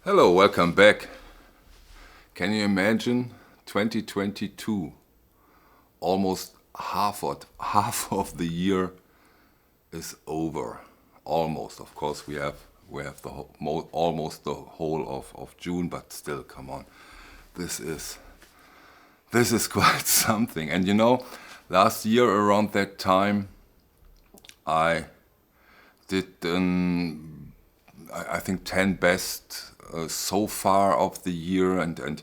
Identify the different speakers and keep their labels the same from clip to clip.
Speaker 1: Hello, welcome back. Can you imagine 2022? Almost half of the year is over. Almost, of course, we have almost the whole of June, but still, come on, this is quite something. And you know, last year around that time, I did I think 10 best so far of the year, and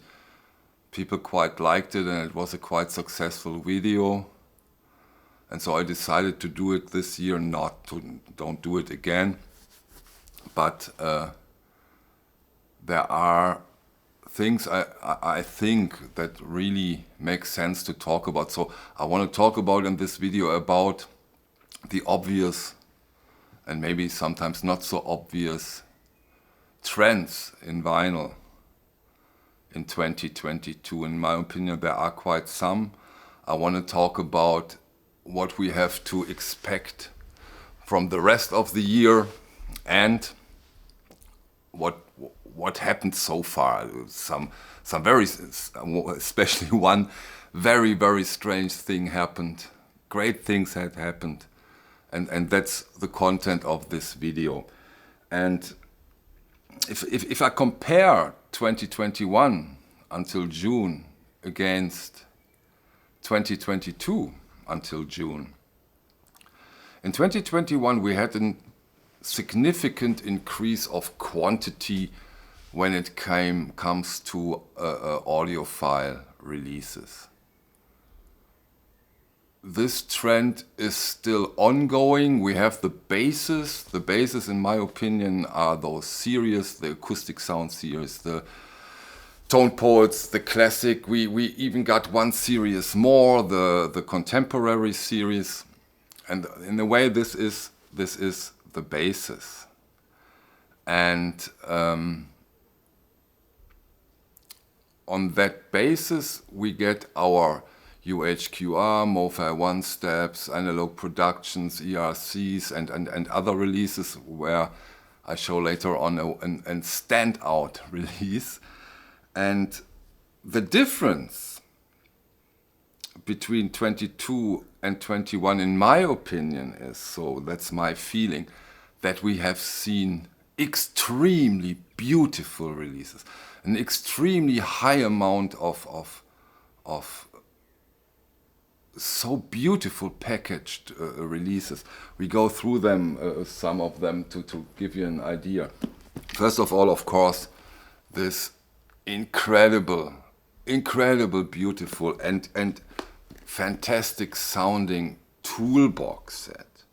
Speaker 1: people quite liked it, and it was a quite successful video. And so I decided to do it this year, don't do it again. But there are things I think that really make sense to talk about. So I want to talk about in this video about the obvious and maybe sometimes not so obvious trends in vinyl in 2022. In my opinion, there are quite some. I want to talk about what we have to expect from the rest of the year and what happened so far. Some very, especially one very, very strange thing happened. Great things had happened. And that's the content of this video. And if I compare 2021 until June against 2022 until June, in 2021 we had a significant increase of quantity when it comes to audiophile releases. This trend is still ongoing. We have the bases. The bases, in my opinion, are those series, the acoustic sound series, the tone poets, the classic. We even got one series more, the contemporary series. And in a way, this is the basis. And on that basis, we get our UHQR, Mofi one steps, analog productions, ERCs, and other releases where I show later on a standout release. And the difference between 22 and 21, in my opinion, is, so that's my feeling, that we have seen extremely beautiful releases, an extremely high amount of so beautiful packaged releases. We go through them, some of them, to give you an idea. First of all, of course, this incredible, beautiful and fantastic sounding toolbox set.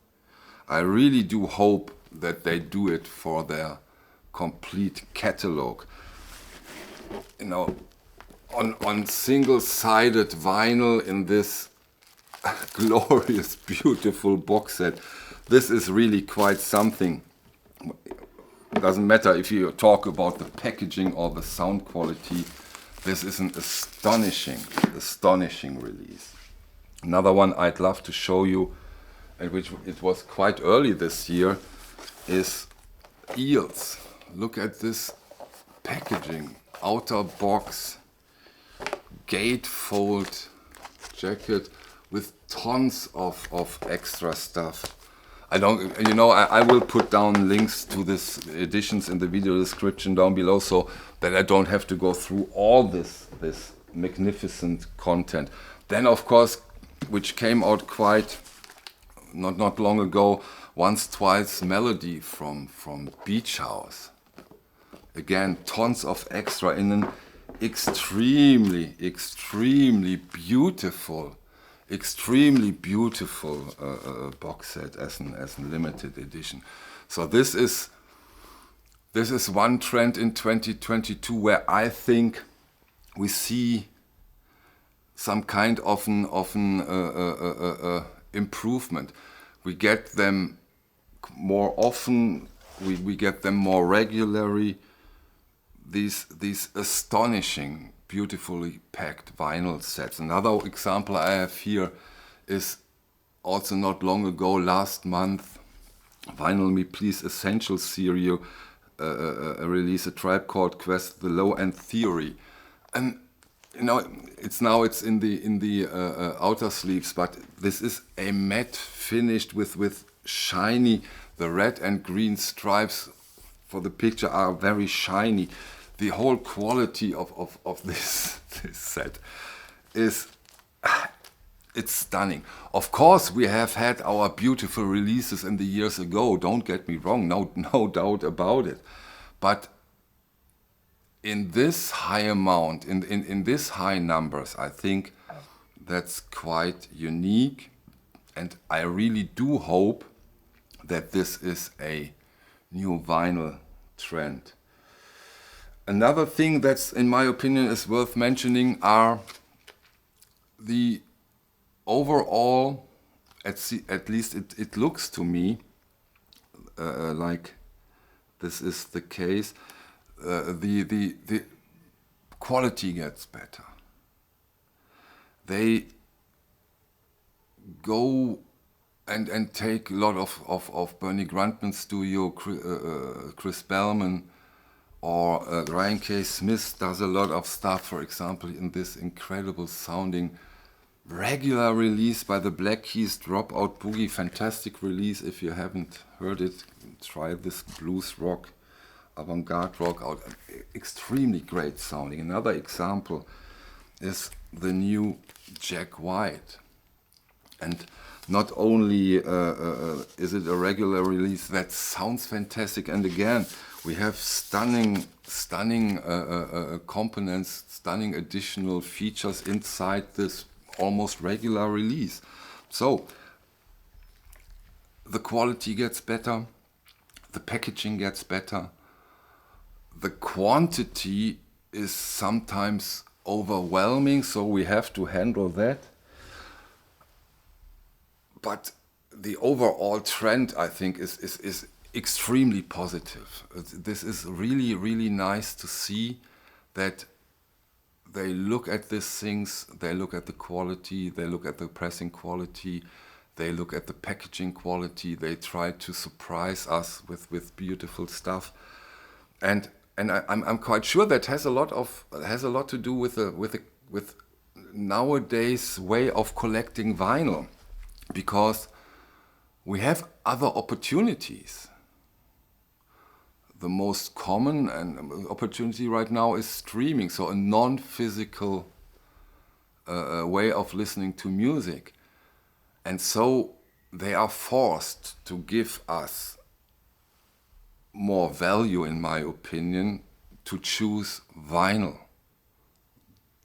Speaker 1: I really do hope that they do it for their complete catalog. You know, on single-sided vinyl in this glorious, beautiful box set. This is really quite something. It doesn't matter if you talk about the packaging or the sound quality. This is an astonishing release. Another one I'd love to show you, and which it was quite early this year, is Eels. Look at this packaging. Outer box, gatefold jacket with tons of extra stuff. I will put down links to this editions in the video description down below, so that I don't have to go through all this magnificent content. Then, of course, which came out quite not long ago, Once Twice Melody from Beach House. Again, tons of extra in an extremely beautiful box set as a limited edition. So this is one trend in 2022 where I think we see some kind of an improvement. We get them more often. We get them more regularly. These astonishing, beautifully packed vinyl sets. Another example I have here is also not long ago, last month, Vinyl Me Please Essential release, a Tribe Called Quest, The Low End Theory, and it's in the outer sleeves, but this is a matte finished with shiny. The red and green stripes for the picture are very shiny. The whole quality of this set is, it's stunning. Of course, we have had our beautiful releases in the years ago, don't get me wrong, no doubt about it. But in this high amount, in this high numbers, I think that's quite unique. And I really do hope that this is a new vinyl trend. Another thing that's, in my opinion, is worth mentioning are the overall, at least it looks to me like this is the case, the quality gets better. They go and take a lot of Bernie Grundman studio, Chris Bellman, or Ryan K. Smith does a lot of stuff, for example, in this incredible sounding regular release by the Black Keys, Dropout Boogie, fantastic release. If you haven't heard it, try this blues rock, avant-garde rock out, extremely great sounding. Another example is the new Jack White. And not only is it a regular release that sounds fantastic, and again, we have stunning components, stunning additional features inside this almost regular release. So the quality gets better, the packaging gets better, the quantity is sometimes overwhelming, so we have to handle that. But the overall trend, I think, is extremely positive. This is really, really nice to see that they look at these things, they look at the quality, they look at the pressing quality, they look at the packaging quality, they try to surprise us with beautiful stuff. And I'm quite sure that has a lot to do with nowadays way of collecting vinyl, because we have other opportunities. The most common opportunity right now is streaming, so a non-physical way of listening to music. And so they are forced to give us more value, in my opinion, to choose vinyl.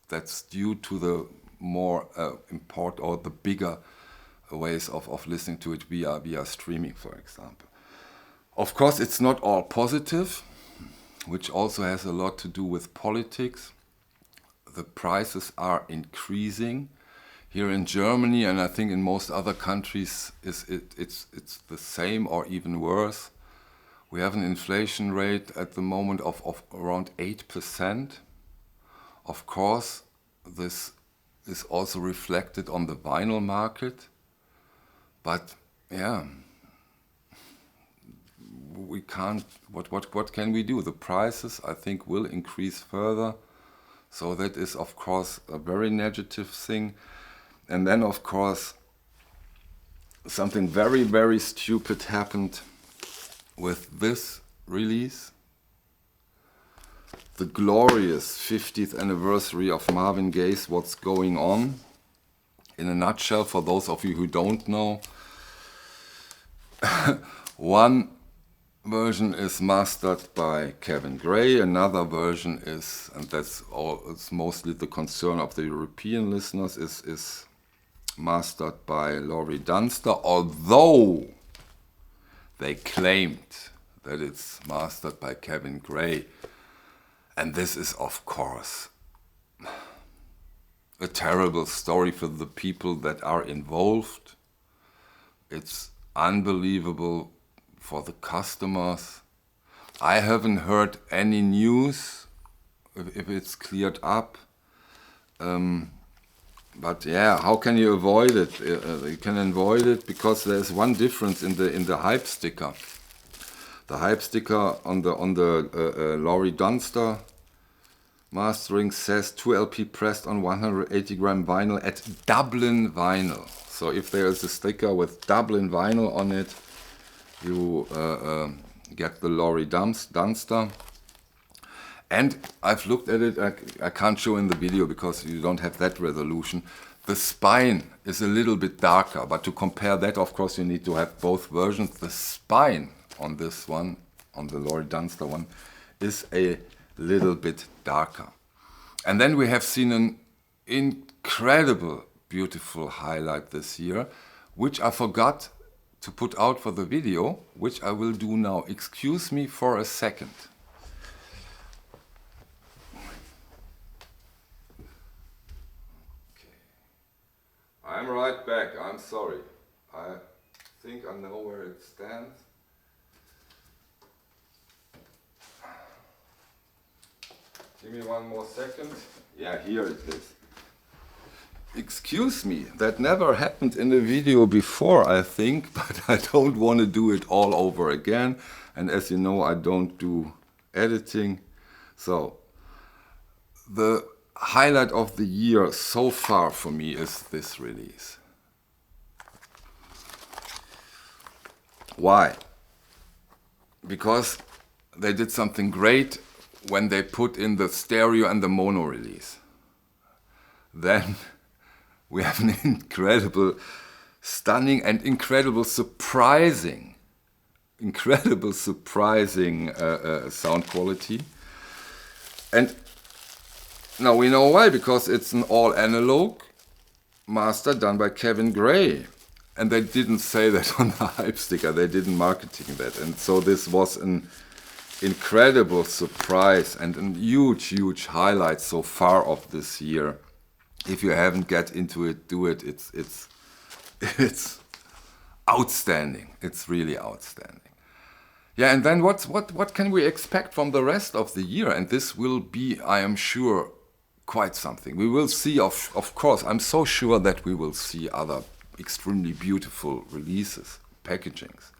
Speaker 1: That's due to the more or the bigger ways of listening to it via streaming, for example. Of course, it's not all positive, which also has a lot to do with politics. The prices are increasing. Here in Germany, and I think in most other countries, it's the same or even worse. We have an inflation rate at the moment of around 8%. Of course, this is also reflected on the vinyl market. But yeah, we can't, what can we do? The prices, I think, will increase further. So that is, of course, a very negative thing. And then, of course, something very, very stupid happened with this release. The glorious 50th anniversary of Marvin Gaye's What's Going On. In a nutshell, for those of you who don't know, one version is mastered by Kevin Gray, another version is, and it's mostly the concern of the European listeners, is mastered by Laurie Dunster, although they claimed that it's mastered by Kevin Gray. And this is, of course, a terrible story for the people that are involved. It's unbelievable for the customers. I haven't heard any news if it's cleared up. But yeah, how can you avoid it? You can avoid it because there's one difference in the hype sticker. The hype sticker on the Laurie Dunster mastering says 2 LP pressed on 180 gram vinyl at Dublin vinyl. So if there is a sticker with Dublin vinyl on it, you get the Laurie Dunster. And I've looked at it, I can't show in the video because you don't have that resolution. The spine is a little bit darker, but to compare that, of course, you need to have both versions. The spine on this one, on the Laurie Dunster one, is a little bit darker. And then we have seen an incredible, beautiful highlight this year, which I forgot to put out for the video, which I will do now. Excuse me for a second. I'm right back, I'm sorry. I think I know where it stands. Give me one more second. Yeah, here it is. Excuse me, that never happened in a video before, I think, but I don't want to do it all over again. And as you know, I don't do editing. So, the highlight of the year so far for me is this release. Why? Because they did something great when they put in the stereo and the mono release. Then we have an incredible, stunning and incredible surprising sound quality. And now we know why, because it's an all analog master done by Kevin Gaye. And they didn't say that on the hype sticker, they didn't marketing that. And so this was an incredible surprise and a huge, huge highlight so far of this year. If you haven't get into it, do it. It's outstanding. It's really outstanding. Yeah, and then what can we expect from the rest of the year? And this will be, I am sure, quite something. We will see, of course, I'm so sure that we will see other extremely beautiful releases, packagings.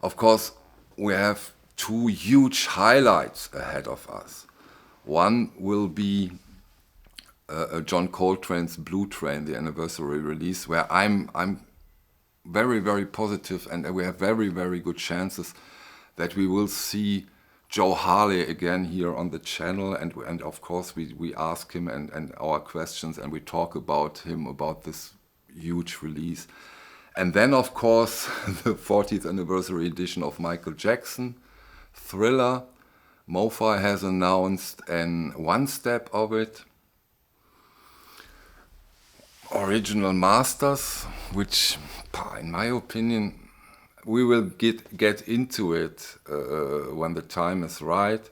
Speaker 1: Of course, we have 2 huge highlights ahead of us. One will be John Coltrane's Blue Train, the anniversary release, where I'm very, very positive, and we have very, very good chances that we will see Joe Harley again here on the channel, and of course we ask him and our questions, and we talk about him, about this huge release. And then of course the 40th anniversary edition of Michael Jackson, Thriller. Mofi has announced an 1-step of it. Original masters, which in my opinion we will get into it when the time is right.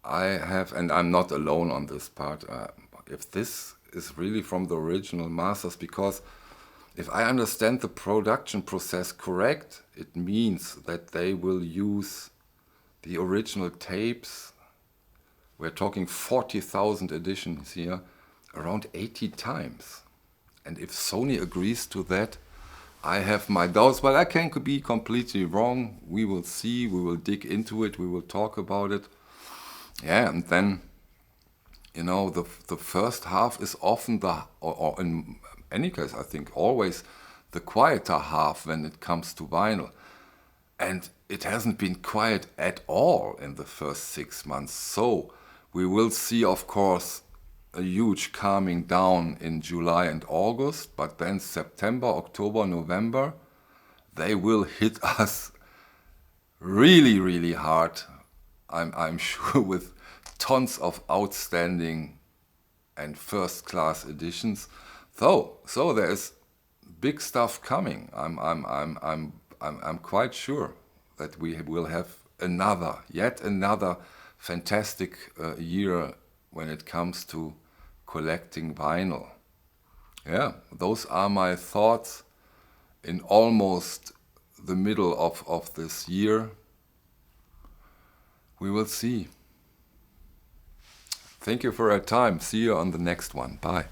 Speaker 1: And I'm not alone on this part, if this is really from the original masters, because if I understand the production process correct, it means that they will use the original tapes. We're talking 40,000 editions here, around 80 times. And if Sony agrees to that, I have my doubts, but I can be completely wrong. We will see, we will dig into it, we will talk about it. Yeah, and then, you know, the first half is often or in any case, I think always the quieter half when it comes to vinyl. And it hasn't been quiet at all in the first 6 months. So we will see, of course, a huge calming down in July and August, but then September, October, November, they will hit us really, really hard. I'm sure, with tons of outstanding and first-class editions. So there is big stuff coming. I'm quite sure that we will have yet another fantastic year when it comes to collecting vinyl. Yeah, those are my thoughts in almost the middle of this year. We will see. Thank you for your time. See you on the next one. Bye.